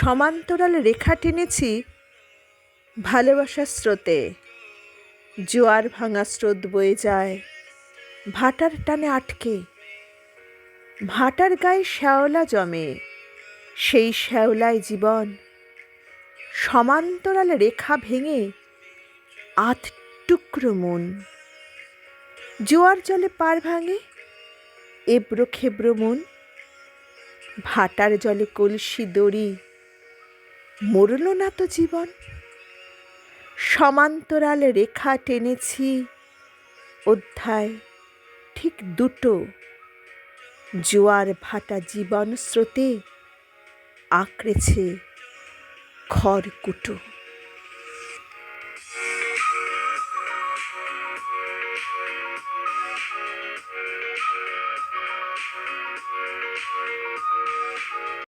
সমান্তরাল রেখা টেনেছি ভালোবাসার স্রোতে। জোয়ার ভাঙা স্রোত বয়ে যায় ভাটার টানে আটকে। ভাটার গায়ে শ্যাওলা জমে, সেই শ্যাওলায় জীবন। সমান্তরাল রেখা ভেঙে আধ টুকরো মন। জোয়ার জলে পার ভাঙে এবড়ো খেবড়ো মন। ভাটার জলে কলসি দড়ি, মরল না তো জীবন। সমান্তরাল রেখা টেনেছি, অধ্যায় ঠিক দুটো। জোয়ার ভাটা জীবন স্রোতে আঁকড়েছে খড়কুটো।